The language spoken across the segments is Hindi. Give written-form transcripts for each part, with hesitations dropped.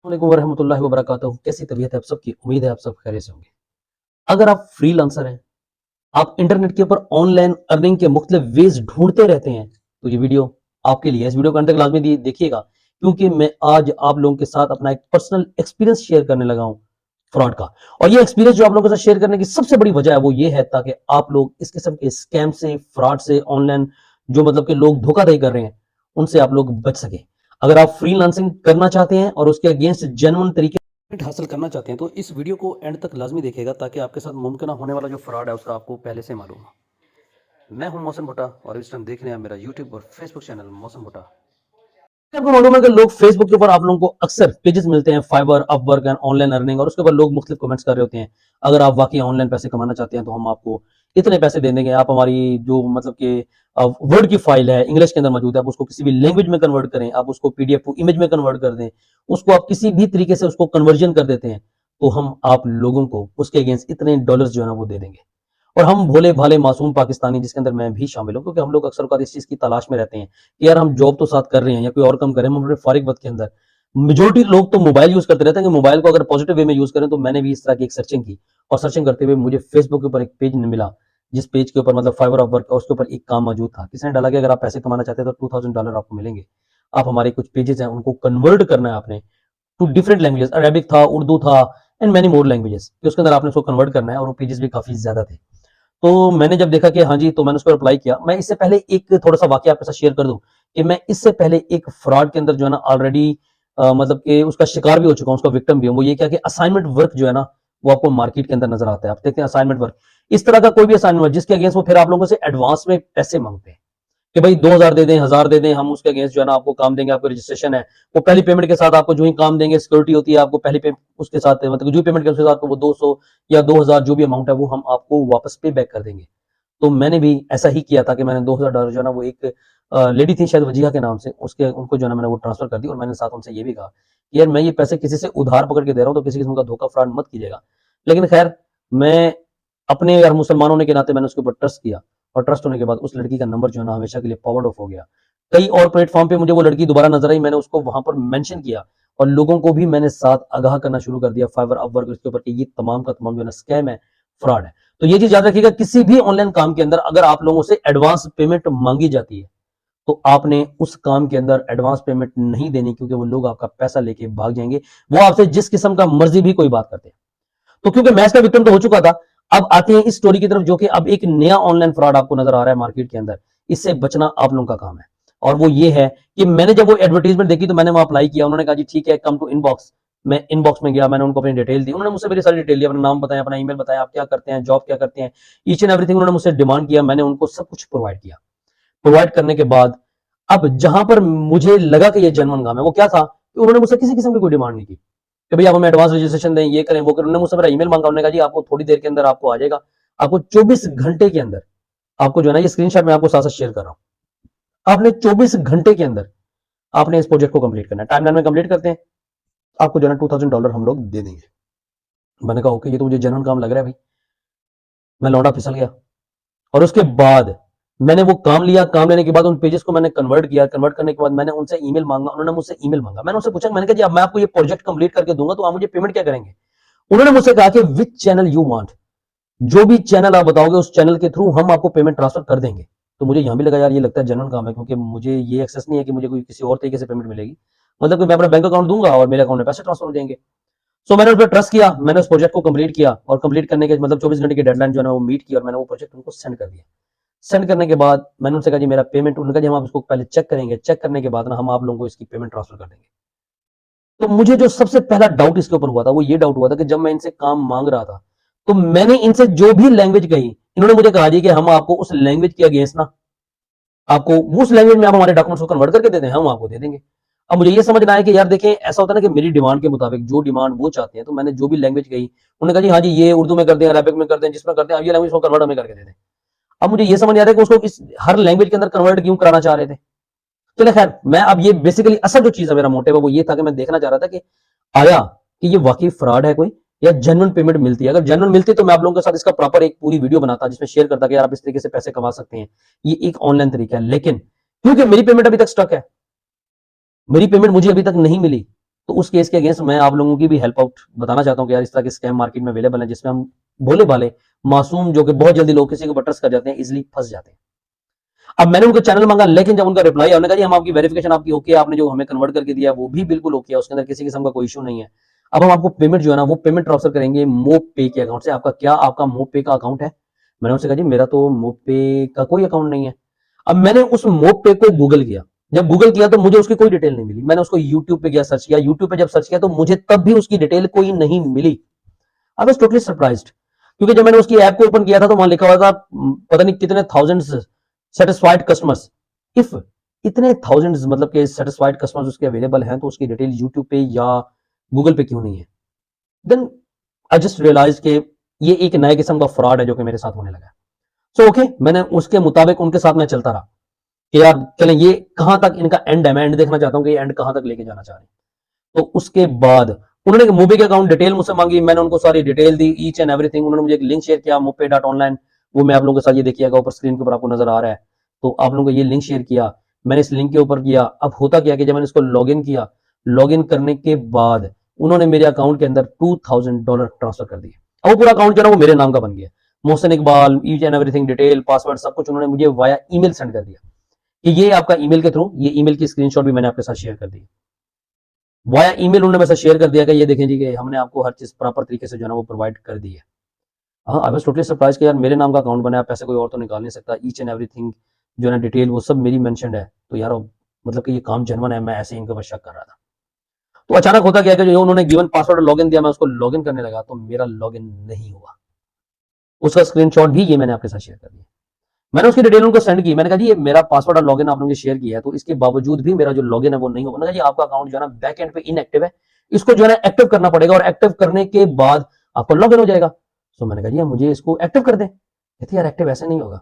वालेकुम वरहमतुल्लाहि वबरकातुहू। कैसी तबीयत है आप सबकी? उम्मीद है आप सब खैरियत से होंगे। अगर आप फ्रीलांसर हैं, आप इंटरनेट के ऊपर ऑनलाइन अर्निंग के मुख्तलिफ वेज ढूंढते रहते हैं, तो ये वीडियो आपके लिए है। इस वीडियो को अंत तक लाजमी देखिएगा, क्योंकि मैं आज आप लोगों के साथ अपना एक पर्सनल एक्सपीरियंस शेयर करने लगा हूं फ्रॉड का। और ये एक्सपीरियंस जो आप लोगों के साथ शेयर करने की सबसे बड़ी वजह है वो ये है, ताकि आप लोग इस किस्म के स्कैम से, फ्रॉड से, ऑनलाइन जो मतलब कि लोग धोखाधड़ी कर रहे हैं, उनसे आप लोग बच सके। अगर आप फ्रीलांसिंग करना चाहते हैं और उसके अगेंस्ट जेन्युइन तरीके हासिल करना चाहते हैं, तो इस वीडियो को एंड तक लाजमी देखिएगा, ताकि आपके साथ मुमकिन होने वाला जो फ्रॉड है उसका आपको पहले से मालूम हो। मैं हूं मौसम भुट्टा और इस टाइम देख रहे हैं मेरा यूट्यूब और फेसबुक चैनल मौसम भुट्टा। आपको मालूम है कि लोग फेसबुक के ऊपर आप लोगों को अक्सर पेजेस मिलते हैं, Fiverr, Upwork and online earning, और उसके ऊपर लोग मुख्तलिफ कमेंट्स कर रहे होते हैं। अगर आप वाकई ऑनलाइन पैसे कमाना चाहते हैं तो हम आपको इतने पैसे दे देंगे, आप हमारी जो मतलब कि वर्ड की फाइल है इंग्लिश के अंदर मौजूद है, आप उसको किसी भी लैंग्वेज में कन्वर्ट करें, आप उसको पीडीएफ को इमेज में कन्वर्ट कर दें, उसको आप किसी भी तरीके से उसको कन्वर्जन कर देते हैं, तो हम आप लोगों को उसके अगेंस्ट इतने डॉलर्स जो है ना वो दे देंगे। और हम भोले भाले मासूम पाकिस्तानी, जिसके अंदर मैं भी शामिल हूँ, क्योंकि हम लोग अक्सर औकात इस चीज की तलाश में रहते हैं कि यार हम जॉब तो साथ कर रहे हैं या कोई और काम कर रहे हैं, हम अपने फारिग वक्त के अंदर मेजोरिटी लोग तो मोबाइल यूज करते रहते हैं कि मोबाइल को अगर पॉजिटिव वे में यूज करें। तो मैंने भी इस तरह की एक सर्चिंग की, और सर्चिंग करते हुए मुझे फेसबुक के ऊपर एक पेज मिला, जिस पेज के ऊपर मतलब फाइवर ऑफ वर्क, उसके ऊपर एक काम मौजूद था। किसी ने डाला कि अगर आप पैसे कमाना चाहते हैं तो $2000 आपको मिलेंगे। आप हमारे कुछ पेजेस हैं उनको कन्वर्ट करना है आपने टू डिफरेंट लैंग्वेजेस, अरेबिक था, उर्दू था, एंड मैनी मोर लैंग्वेजेस, उसके अंदर आपने उसको कन्वर्ट करना है, और वो पेजेस भी काफी ज्यादा थे। तो मैंने जब देखा कि हाँ जी, तो मैंने उसको अप्लाई किया। मैं इससे पहले एक थोड़ा सा वाकया आपके साथ शेयर कर दूं कि मैं इससे पहले एक फ्रॉड के अंदर जो है ना ऑलरेडी मतलब कि उसका शिकार भी हो चुका हूं, उसका विक्टिम भी हूं। वो ये क्या कि असाइनमेंट वर्क जो है ना वो आपको मार्केट के अंदर नजर आता है। आप देखते हैं असाइनमेंट वर्क, इस तरह का कोई भी असाइनमेंट वर्क जिसके अगेंस्ट वो फिर आप लोगों से एडवांस में पैसे मांगते हैं कि भाई 2000 दे दें, 1000 दे दें, हम उसके अगेंस्ट जो है ना आपको काम देंगे, आपको रजिस्ट्रेशन है, वो पहली पेमेंट के साथ आपको जो ही काम देंगे, सिक्योरिटी होती है, आपको पहली पे उसके साथ मतलब जो पेमेंट के उसके साथ वो 200 या 2000 जो भी अमाउंट है वो हम आपको वापस पे बैक कर देंगे। तो मैंने भी ऐसा ही किया था कि मैंने $2000 जो है ना वो एक लेडी थी शायद वजीहा के नाम से, उसके उनको जो है ना मैंने वो ट्रांसफर कर दी, और मैंने साथ उनसे ये भी कहा कि यार मैं ये पैसे किसी से उधार पकड़ के दे रहा हूँ, तो किसी किस्म का धोखा फ्रॉड मत कीजिएगा। लेकिन खैर, मैं अपने यार मुसलमान होने के नाते मैंने उसके ऊपर ट्रस्ट किया, और ट्रस्ट होने के बाद उस लड़की का नंबर जो है ना हमेशा के लिए फॉरवर्ड ऑफ हो गया। कई और प्लेटफॉर्म पे मुझे वो लड़की दोबारा नजर आई, मैंने उसको वहां पर मेंशन किया, और लोगों को भी मैंने साथ आगाह करना शुरू कर दिया फाइवर अपवर्क इसके ऊपर कि ये तमाम का तमाम जो है ना स्कैम है, फ्रॉड है। तो ये चीज याद रखिएगा, किसी भी ऑनलाइन काम के अंदर अगर आप लोगों से एडवांस पेमेंट मांगी जाती है, तो आपने उस काम के अंदर एडवांस पेमेंट नहीं देनी, क्योंकि वो लोग आपका पैसा लेके भाग जाएंगे। वो आपसे जिस किस्म का मर्जी भी कोई बात करते हैं। तो क्योंकि मैं इसका विक्टिम तो हो चुका था, अब आते हैं इस स्टोरी की तरफ, जो कि अब एक नया ऑनलाइन फ्रॉड आपको नजर आ रहा है मार्केट के अंदर। इससे बचना आप लोगों का काम है, और वो ये है कि मैंने जब वो एडवर्टीजमेंट देखी तो मैंने वहां अप्लाई किया। उन्होंने कहा जी ठीक है, कम टू इनबॉक्स। मैं इनबॉक्स में गया, मैंने उनको अपनी डिटेल दी, उन्होंने मुझसे मेरी सारी डिटेल दी, अपना नाम बताया, अपना ईमेल बताया, आप क्या करते हैं, जॉब क्या करते हैं, ईच एंड एवरीथिंग उन्होंने मुझसे डिमांड किया। मैंने उनको सब कुछ प्रोवाइड किया। प्रोवाइड करने के बाद अब जहां पर मुझे लगा कि ये जेन्युइन काम है, वो क्या था कि उन्होंने मुझसे किसी किस्म की कोई डिमांड नहीं की कि भैया आप हमें एडवांस रजिस्ट्रेशन दें, ये करें, वो करें। उन्होंने मुझसे मेरा ईमेल मांगा, उन्होंने कहा जी आपको थोड़ी देर के अंदर आपको आ जाएगा, आपको 24 घंटे के अंदर आपको जो है ना, ये स्क्रीनशॉट मैं आपको साथ साथ शेयर कर रहा हूं, आपने 24 घंटे के अंदर आपने इस प्रोजेक्ट को कंप्लीट करना है। टाइमलाइन में कंप्लीट करते हैं, आपको जो है ना $2000 हम लोग दे देंगे। मैंने कहा ओके, ये तो मुझे जेन्युइन काम लग रहा है भाई। मैं लौंडा फिसल गया, और उसके बाद मैंने वो काम लिया। काम लेने के बाद उन पेजेस को मैंने कन्वर्ट किया। कन्वर्ट करने के बाद मैंने उनसे ईमेल मांगा, उन्होंने मुझसे ईमेल मांगा। मैंने उनसे पूछा, मैंने कहा जी अब मैं आपको ये प्रोजेक्ट कंप्लीट करके दूंगा तो आप मुझे पेमेंट क्या करेंगे? उन्होंने मुझसे कहा कि विच चैनल यू वांट, जो भी चैनल आप बताओगे उस चैनल के थ्रू हम आपको पेमेंट ट्रांसफर कर देंगे। तो मुझे यहां भी लगा यार ये लगता है जेन्युइन काम है, क्योंकि मुझे ये एक्सेस नहीं है कि मुझे कोई किसी और तरीके से पेमेंट मिलेगी, मतलब कि मैं अपना बैंक अकाउंट दूंगा और मेरे अकाउंट में पैसे ट्रांसफर हो जाएंगे। सो मैंने उस पर ट्रस्ट किया, मैंने उस प्रोजेक्ट को कंप्लीट किया, और कंप्लीट करने के मतलब 24 घंटे की डेडलाइन जो है ना वो मीट की, और मैंने वो प्रोजेक्ट उनको सेंड कर दिया। सेंड करने के बाद मैंने उनसे कहा जी मेरा पेमेंट, उन्होंने कहा जी हम आप इसको पहले चेक करेंगे, चेक करने के बाद ना हम आप लोगों को इसकी पेमेंट ट्रांसफर कर देंगे। तो मुझे जो सबसे पहला डाउट इसके ऊपर हुआ था वो ये डाउट हुआ था कि जब मैं इनसे काम मांग रहा था, तो मैंने इनसे जो भी लैंग्वेज कही, इन्होंने मुझे कहा जी कि हम आपको उस लैंग्वेज के अगेंस्ट ना, आपको उस लैंग्वेज में आप हमारे डॉक्यूमेंट्स को कन्वर्ट करके दे दें, हम आपको दे देंगे। अब मुझे ये समझना है कि यार देखें, ऐसा होता है ना कि मेरी डिमांड के मुताबिक जो डिमांड वो चाहते हैं, तो मैंने जो भी लैंग्वेज कही, उन्होंने कहा जी हाँ जी ये उर्दू में कर दें, अरबिक में कर दें, जिसमें करते हैं, अब ये लैंग्वेज को कन्वर्ट हमें करके दे दें। अब मुझे ये समझ नहीं आ रहा है कि उसको इस हर लैंग्वेज के अंदर कन्वर्ट क्यों कराना चाह रहे थे। चले खैर, मैं अब ये बेसिकली असल जो चीज है, मेरा मोटिव है वो ये था कि मैं देखना चाह रहा था कि आया कि ये वाकई फ्रॉड है कोई, या जेन्युइन पेमेंट मिलती है। अगर जेन्युइन मिलती तो मैं आप लोगों के साथ इसका प्रॉपर एक पूरी वीडियो बनाता, जिसमें शेयर करता कि यार आप इस तरीके से पैसे कमा सकते हैं, ये एक ऑनलाइन तरीका है। लेकिन क्योंकि मेरी पेमेंट अभी तक स्टक है, मेरी पेमेंट मुझे अभी तक नहीं मिली, तो उस केस के अगेंस्ट मैं आप लोगों की भी हेल्प आउट बताना चाहता हूँ कि यार इस तरह के स्कैम मार्केट में अवेलेबल है, जिसमें हम भोले भाले मासूम जो कि बहुत जल्दी लोग किसी के ऊपर ट्रस्ट कर जाते हैं, इजिली फंस जाते हैं। अब मैंने उनका चैनल मांगा, लेकिन जब उनका रिप्लाई आया, उन्होंने कहा जी हम आपकी वेरिफिकेशन आपकी ओके, आपने जो हमें कन्वर्ट करके दिया वो भी बिल्कुल ओके है, उसके अंदर किसी किस्म का कोई इशू नहीं है। अब हम आपको पेमेंट जो है ना वो पेमेंट ट्रांसफर करेंगे मोप पे के अकाउंट से। आपका मोप पे का अकाउंट है? मैंने उनसे कहा जी मेरा तो मोप पे का कोई अकाउंट नहीं है। अब मैंने उस मोप पे को गूगल किया, जब गूगल किया तो मुझे उसकी कोई डिटेल नहीं मिली। मैंने उसको यूट्यूब पे गया सर्च किया, यूट्यूब पे जब सर्च किया तो मुझे तब भी उसकी डिटेल कोई नहीं मिली। आई वाज टोटली सरप्राइज्ड, क्योंकि जब मैंने उसकी ऐप को ओपन किया था तो वहां लिखा हुआ था पता नहीं कितने थाउजेंड्स सेटिस्फाइड कस्टमर्स। इफ इतने थाउजेंड्स मतलब के सेटिस्फाइड कस्टमर्स उसके अवेलेबल हैं, तो उसकी डिटेल यूट्यूब पे या गूगल पे क्यों नहीं है? देन आई जस्ट रियलाइज के ये एक नए किस्म का फ्रॉड है जो कि मेरे साथ होने लगा। सो ओके, मैंने उसके मुताबिक उनके साथ मैं चलता रहा कि यार चलें ये कहां तक इनका एंड है, मैं एंड देखना चाहता हूं कि एंड कहां तक लेके जाना चाह रहे हैं। तो उसके बाद उन्होंने मूवी के अकाउंट डिटेल मुझसे मांगी, मैंने उनको सारी detail the, each and everything. उन्होंने मुझे एक लिंक शेयर किया mope.online, वो मैं आप लोगों के साथ ये देखिएगा ऊपर स्क्रीन के ऊपर आपको नजर आ रहा है। तो आप लोगों को ये लिंक शेयर किया, मैंने इस लिंक के ऊपर किया। अब होता क्या कि जब मैंने इसको लॉग इन किया, लॉग इन करने के बाद उन्होंने मेरे अकाउंट के अंदर $2000 ट्रांसफर कर दिए। अब वो पूरा अकाउंट जो है वो मेरे नाम का बन गया। Mohsin Iqbal, each and everything, detail, password, सब कुछ उन्होंने मुझे वाया ईमेल सेंड कर दिया कि ये आपका ईमेल के थ्रू, ये ईमेल की स्क्रीनशॉट भी मैंने आपके साथ शेयर कर दी। वाया ईमेल उन्होंने मेरे साथ शेयर कर दिया कि ये देखें जी कि हमने आपको हर चीज प्रॉपर तरीके से जो है ना वो प्रोवाइड कर दी है। हाँ, आई वाज टोटली सरप्राइज कि यार मेरे नाम का अकाउंट बना है, पैसे कोई और तो निकाल नहीं सकता, ईच एंड एवरीथिंग जो है ना डिटेल वो सब मेरी मेंशन्ड है। तो यार मतलब कि ये काम जेन्युइन है, मैं ऐसे ही इनके ऊपर शक कर रहा था। तो अचानक होता क्या कि जो उन्होंने गिवन पासवर्ड लॉगिन दिया, मैं उसको लॉगिन करने लगा तो मेरा लॉगिन नहीं हुआ। उसका स्क्रीनशॉट भी ये मैंने आपके साथ शेयर कर दिया। मैंने उसकी डिटेल उनको सेंड की, मैंने कहा जी ये मेरा पासवर्ड और लॉगिन आप लोगों ने शेयर किया है, तो इसके बावजूद भी मेरा जो लॉगिन है वो नहीं होगा। मैंने कहा जी आपका अकाउंट जो है ना बैक एंड पे इनएक्टिव है, इसको जो है ना एक्टिव करना पड़ेगा, और एक्टिव करने के बाद आपको लॉगिन हो जाएगा। तो मैंने कहा जी मुझे इसको एक्टिव कर दें। कहती यार एक्टिव ऐसे नहीं होगा,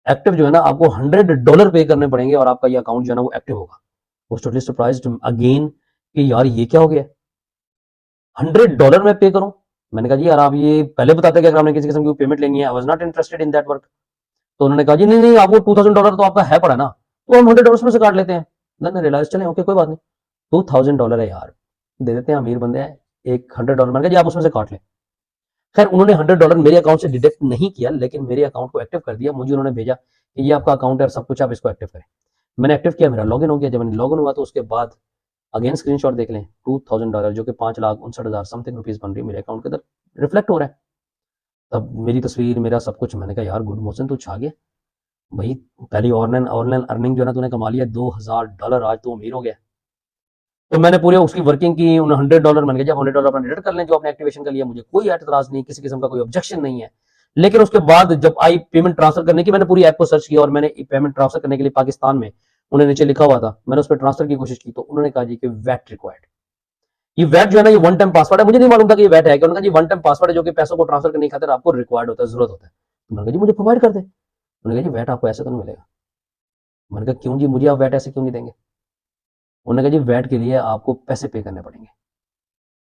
एक्टिव जो है ना आपको $100 पे करने पड़ेंगे और आपका ये अकाउंट जो है ना वो एक्टिव होगा। वो टोटली सरप्राइज्ड अगेन कि यार ये क्या हो गया, $100 में पे करूं? मैंने कहा जी यार आप ये पहले बताते कि अगर आपने किसी किस्म की पेमेंट लेनी है, I was not interested in that work. तो उन्होंने कहा जी नहीं नहीं आपको $2000 तो आपका है पड़ा ना, तो हम $100 में से काट लेते हैं। मैंने रियलाइज चले ओके कोई बात नहीं, $2000 है यार, दे देते हैं, अमीर बंदे हैं, एक $100। मैंने कहा जी आप उसमें से काट लें। खैर उन्होंने $100 मेरे अकाउंट से डिडक्ट नहीं किया, लेकिन मेरे अकाउंट को एक्टिव कर दिया। मुझे उन्होंने भेजा कि ये आपका अकाउंट है, सब कुछ, आप इसको एक्टिव करें। मैंने एक्टिव किया, मेरा लॉगिन हो गया। जब मैंने लॉगिन हुआ तो उसके बाद अगेन स्क्रीनशॉट देख लें, $2000 जो कि 5,59,000 समथिंग रुपीज बन रही है मेरे अकाउंट के अंदर रिफ्लेक्ट हो रहा है। तब मेरी तस्वीर, मेरा सब कुछ, मैंने कहा यार गुड मोहसिन तू छा गया भाई, पहली ऑनलाइन ऑनलाइन अर्निंग जो है ना तूने कमा लिया $2000, आज तू अमीर हो गया। तो मैंने पूरे उसकी वर्किंग की, उन $100 मैंने कहा जब $100 अपना डिडक्ट कर लें जो आपने एक्टिवेशन कर लिया, मुझे कोई एतराज नहीं, किसी किस्म का कोई ऑब्जेक्शन नहीं है। लेकिन उसके बाद जब आई पेमेंट ट्रांसफर करने की, मैंने पूरी ऐप को सर्च किया और मैंने पेमेंट ट्रांसफर करने के लिए पाकिस्तान में उन्हें नीचे लिखा हुआ था, मैंने उस पर ट्रांसफर की कोशिश की तो उन्होंने कहा जी कि वैट रिक्वायर्ड। ये वैट जो है ना ये वन टाइम पासवर्ड है, मुझे नहीं मालूम था कि ये वैट है। उन्होंने कहा जी वन टाइम पासवर्ड है जो कि पैसों को ट्रांसफर करने की खातिर आपको रिक्वायर्ड होता है, जरूरत होता है। तो मैंने कहा जी मुझे प्रोवाइड कर दे। उन्होंने कहा जी वैट आपको ऐसे तो नहीं मिलेगा। मैंने कहा क्यों जी, मुझे आप वैट ऐसे क्यों नहीं देंगे? उन्होंने कहा जी वैट के लिए आपको पैसे पे करने पड़ेंगे।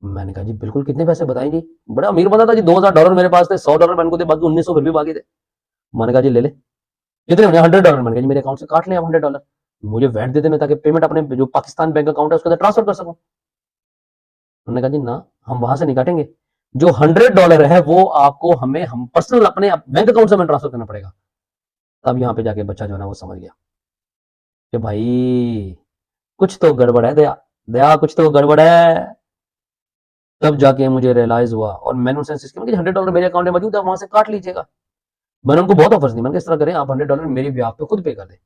मैंने कहा जी बिल्कुल, कितने पैसे बताएं जी? बड़ा अमीर बंदा था जी, $2000 मेरे पास थे, $100 मैंने को थे, बाकी 1900 फिर भी बाकी थे। मैंने कहा जी ले ले। कितने होने? $100। मैंने कहा जी मेरे अकाउंट से काट लें आप $100, मुझे वैट दे दे मैं, ताकि पेमेंट अपने जो पाकिस्तान बैंक अकाउंट है उसके अंदर ट्रांसफर कर सकूं। उन्होंने कहा जी ना, हम वहां से नहीं काटेंगे, जो $100 है वो आपको हमें हम पर्सनल अपने बैंक अकाउंट से हमें ट्रांसफर करना पड़ेगा। तब यहाँ पे जाके बच्चा जो है ना वो समझ गया कि भाई कुछ तो गड़बड़ है, दया दया कुछ तो गड़बड़ है। तब जाके मुझे रियलाइज हुआ और मैंने उनसे इंसिस्ट किया कि $100 मेरे अकाउंट में मौजूद है, वहां से काट लीजिएगा। मैंने उनको बहुत ऑफर्स दी, मैंने इस तरह करें आप $100 मेरे ब्याह पे खुद पे कर दें।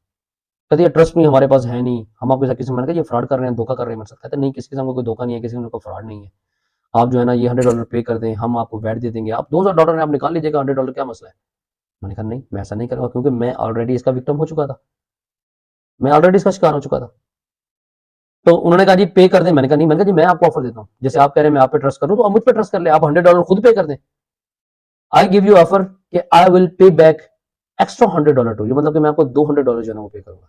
कहते ये ट्रस्ट नहीं हमारे पास है नहीं, हम आपके साथ किसी, मैंने कहा ये फ्रॉड कर रहे हैं, धोखा कर रहे हैं मेरे साथ। कहते नहीं किसी किस्म का कोई धोखा नहीं है, किसी किस्म का फ्रॉड नहीं है, आप जो है ना ये $100 पे कर दें, हम आपको वैट दे देंगे, आप $2000 आप निकाल लीजिएगा, $100 क्या मसला है। मैंने कहा नहीं मैं ऐसा नहीं करूंगा, क्योंकि मैं ऑलरेडी इसका विक्टिम हो चुका था, मैं ऑलरेडी इसका शिकार हो चुका था। तो उन्होंने कहा जी पे कर दें। मैंने कहा नहीं, मैंने कहा जी मैं आपको ऑफर देता हूँ, जैसे आप कह रहे हैं मैं आप पे ट्रस्ट करूँ तो आप मुझ पे ट्रस्ट कर ले, आप $100 खुद पे कर दें। आई गिव यू ऑफर कि I will pay back extra $100 to you, मतलब कि मैं आपको $200 जो है ना वो पे करूंगा,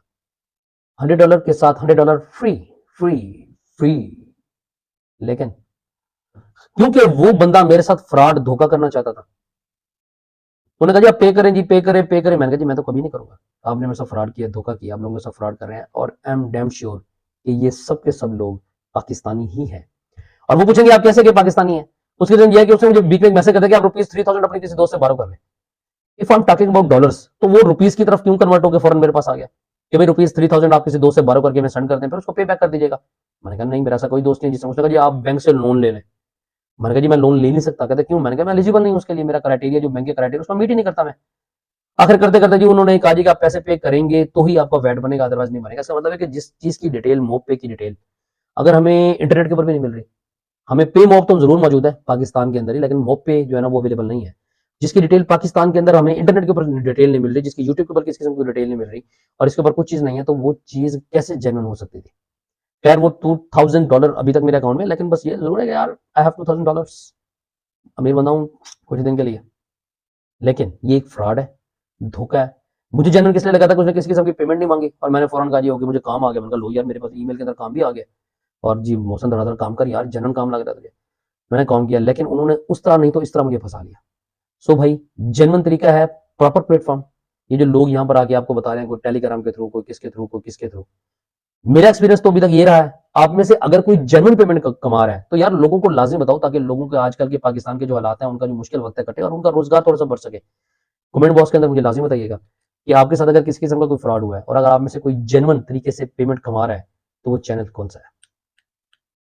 $100 के साथ $100 फ्री, फ्री, फ्री। लेकिन क्योंकि वो बंदा मेरे साथ फ्रॉड धोखा करना चाहता था, उन्होंने कहा जी आप पे करें जी, पे करें, पे करें। मैंने कहा जी मैं तो कभी नहीं करूंगा, आपने मेरे साथ फ्रॉड किया, धोखा किया, आप लोगों के साथ फ्रॉड कर रहे हैं, और आई एम डैम श्योर कि ये सब के सब लोग पाकिस्तानी ही है। और वो पूछेंगे आप कैसे कि पाकिस्तानी है, उसके रीजन ये है कि उसने मुझे बीच में मैसेज कर दिया कि आप ₹3000 अपने किसी दोस्त से बारो कर ले। If I am talking about dollars, तो वो रुपीज की तरफ क्यों कन्वर्ट होकर फौरन मेरे पास आ गया कि भाई ₹3000 आप किसी दोस्त से बारो करके मैं सेंड कर दें, फिर उसको पे बैक कर दीजिएगा। मैंने कहा नहीं, मेरा ऐसा कोई दोस्त नहीं। जिसने उसने कहा जी आप बैंक से लोन ले लें। मैंने कहा जी मैं लोन ले नहीं सकता। कहते क्यों? मैंने कहा मैं एलिजिबल नहीं हूं उसके लिए, मेरा क्राइटेरिया जो बैंक के क्राइटेरिया उसमें मीट ही नहीं करता मैं। आखिर करते करते जी उन्होंने कहा जी कि आप पैसे पे करेंगे तो ही आपका वैट बनेगा, अदरवाइज नहीं बनेगा। इसका मतलब है कि जिस चीज की डिटेल, मोब पे की डिटेल अगर हमें इंटरनेट के ऊपर भी नहीं मिल रही, हमें पे मोब तो जरूर मौजूद है पाकिस्तान के अंदर ही, लेकिन मोब पे जो है ना वो अवेलेबल नहीं है। जिसकी डिटेल पाकिस्तान के अंदर हमें इंटरनेट के ऊपर डिटेल नहीं मिल रही, जिसकी यूट्यूब के ऊपर किसी किस्म की डिटेल नहीं मिल रही, और इसके ऊपर कुछ चीज नहीं है, तो वो चीज कैसे जेन्युइन हो सकती थी? खैर वो $2000 अभी तक मेरे अकाउंट में, लेकिन बस ये जरूर है कि यार आई हैव $2000, अमीर बंदा हूँ कुछ दिन के लिए। लेकिन ये एक फ्रॉड है, धोखा है। मुझे जेन्युइन किस लिए लगा था कि उसने किसी किस्म की पेमेंट नहीं मांगी, और मैंने फौरन कहा जी ओके मुझे काम आ गया। मैंने कहा लो यार मेरे पास ईमेल के अंदर काम भी आ गया, और जी मौसम धड़ाधड़ काम कर यार, जेन्युइन काम लग रहा था तुझे। मैंने काम किया, लेकिन उन्होंने उस तरह नहीं तो इस तरह मुझे फंसा लिया। सो भाई जेन्युइन तरीका है प्रॉपर प्लेटफॉर्म। ये जो लोग यहाँ पर आके आपको बता रहे हैं, कोई टेलीग्राम के थ्रू, कोई किसके थ्रू, कोई किसके थ्रू, मेरा एक्सपीरियंस तो अभी तक ये रहा है। आप में से अगर कोई जेन्युइन पेमेंट कमा रहा है तो यार लोगों को लाजिम बताओ, ताकि लोगों के आजकल के पाकिस्तान के जो हालात हैं, उनका जो मुश्किल वक्त है कटे और उनका रोजगार थोड़ा सा बढ़ सके। कमेंट बॉक्स के अंदर मुझे लाजिम बताइएगा कि आपके साथ अगर किसी किस्म का कोई फ्रॉड हुआ है, और अगर आप में से कोई जेन्युइन तरीके से पेमेंट कमा रहा है, तो वो चैनल कौन सा है।